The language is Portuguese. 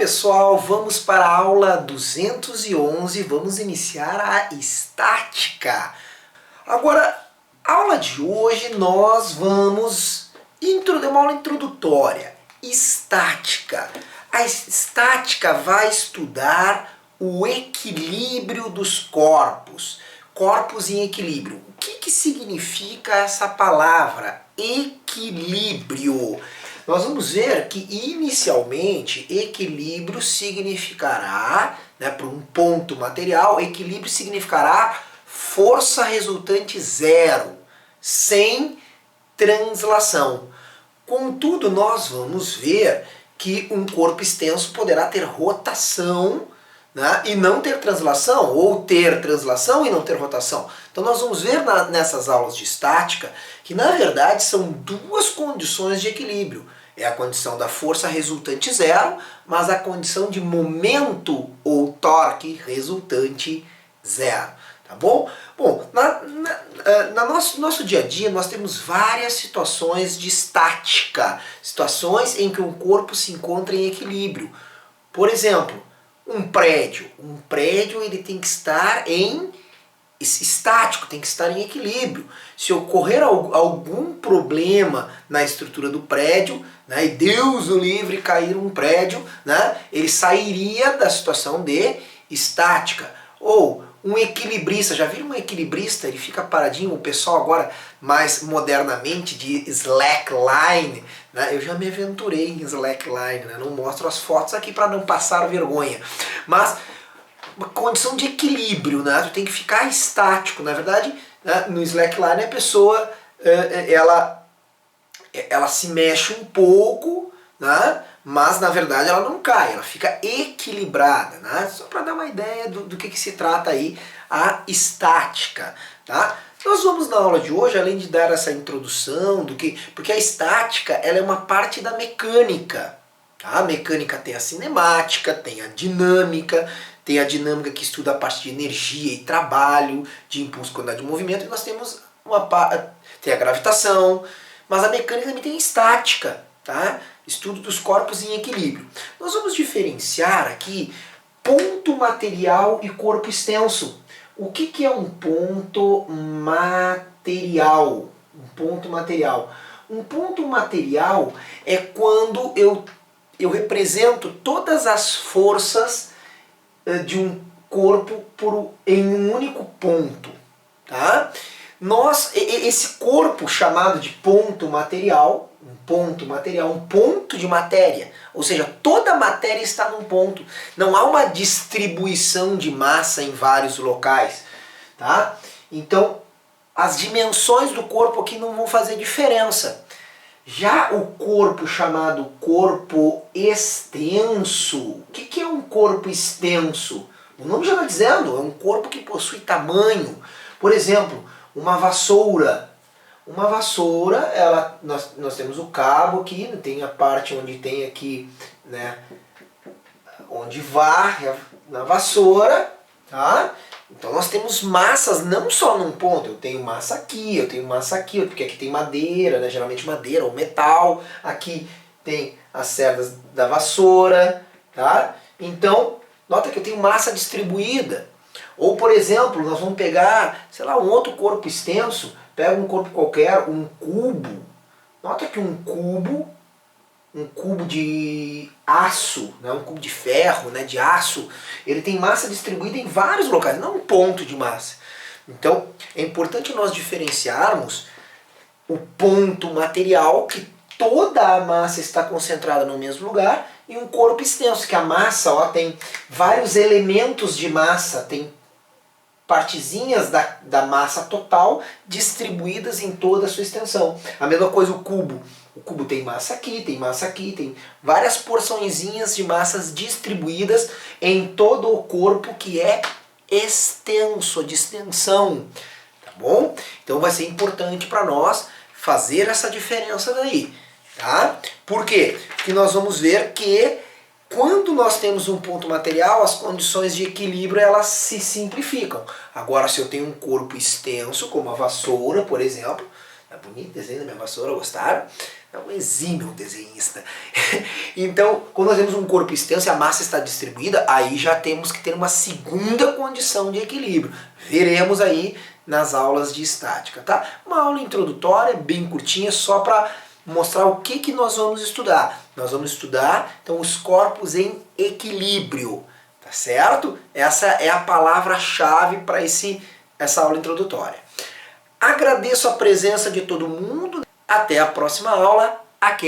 pessoal, vamos para a aula 211, vamos iniciar a estática. Agora, a aula de hoje nós vamos uma aula introdutória, estática. A estática vai estudar o equilíbrio dos corpos, corpos em equilíbrio. O que significa essa palavra, equilíbrio? Nós vamos ver que inicialmente equilíbrio significará, para um ponto material, equilíbrio significará força resultante zero, sem translação. Contudo, nós vamos ver que um corpo extenso poderá ter rotação, e não ter translação, ou ter translação e não ter rotação. Então nós vamos ver nessas aulas de estática que na verdade são duas condições de equilíbrio. É a condição da força resultante zero, mas a condição de momento ou torque resultante zero. Tá bom? Bom, no nosso dia a dia nós temos várias situações de estática, situações em que um corpo se encontra em equilíbrio. Por exemplo, um prédio ele tem que estar estático, tem que estar em equilíbrio. Se ocorrer algum problema na estrutura do prédio, e Deus o livre cair um prédio, ele sairia da situação de estática. Ou um equilibrista, já viram um equilibrista? Ele fica paradinho, o pessoal agora mais modernamente de slackline, eu já me aventurei em slackline, não mostro as fotos aqui para não passar vergonha, mas uma condição de equilíbrio, tu tem que ficar estático. Na verdade, no slackline a pessoa ela se mexe um pouco, mas na verdade ela não cai, ela fica equilibrada, só para dar uma ideia do que se trata aí a estática. Nós vamos na aula de hoje, além de dar essa introdução, porque a estática ela é uma parte da mecânica. A mecânica tem a cinemática, tem a dinâmica que estuda a parte de energia e trabalho, de impulso, quantidade de movimento, e nós temos tem a gravitação, mas a mecânica também tem a estática, estudo dos corpos em equilíbrio. Nós vamos diferenciar aqui ponto material e corpo extenso. O que é um ponto material? Um ponto material. Um ponto material é quando eu represento todas as forças de um corpo em um único ponto. Esse corpo chamado de ponto material, um ponto de matéria, ou seja, toda a matéria está num ponto. Não há uma distribuição de massa em vários locais. Então, as dimensões do corpo aqui não vão fazer diferença. Já o corpo chamado corpo extenso, o que é um corpo extenso? O nome já está dizendo, é um corpo que possui tamanho. Por exemplo, uma vassoura. Uma vassoura, nós temos o cabo aqui, tem a parte onde tem aqui, onde varre na vassoura, Então nós temos massas não só num ponto, eu tenho massa aqui, porque aqui tem madeira, geralmente madeira ou metal, aqui tem as cerdas da vassoura, Então, nota que eu tenho massa distribuída. Ou, por exemplo, nós vamos pegar, um outro corpo extenso, pega um corpo qualquer, um cubo. Nota que um cubo de aço, um cubo de ferro, de aço, ele tem massa distribuída em vários locais, não um ponto de massa. Então, é importante nós diferenciarmos o ponto material, que toda a massa está concentrada no mesmo lugar, e um corpo extenso, que a massa tem vários elementos de massa, tem partezinhas da massa total distribuídas em toda a sua extensão. A mesma coisa o cubo. O cubo tem massa aqui, tem várias porçõezinhas de massas distribuídas em todo o corpo que é extenso, de extensão. Tá bom? Então vai ser importante para nós fazer essa diferença daí. Por quê? Porque nós vamos ver que quando nós temos um ponto material, as condições de equilíbrio elas se simplificam. Agora, se eu tenho um corpo extenso, como a vassoura, por exemplo, é bonito o desenho da minha vassoura, gostaram? É um exímio desenhista. Então, quando nós temos um corpo extenso e a massa está distribuída, aí já temos que ter uma segunda condição de equilíbrio. Veremos aí nas aulas de estática, tá? Uma aula introdutória, bem curtinha, só para mostrar o que nós vamos estudar. Nós vamos estudar, então, os corpos em equilíbrio, tá certo? Essa é a palavra-chave para essa aula introdutória. Agradeço a presença de todo mundo. Até a próxima aula. Aqui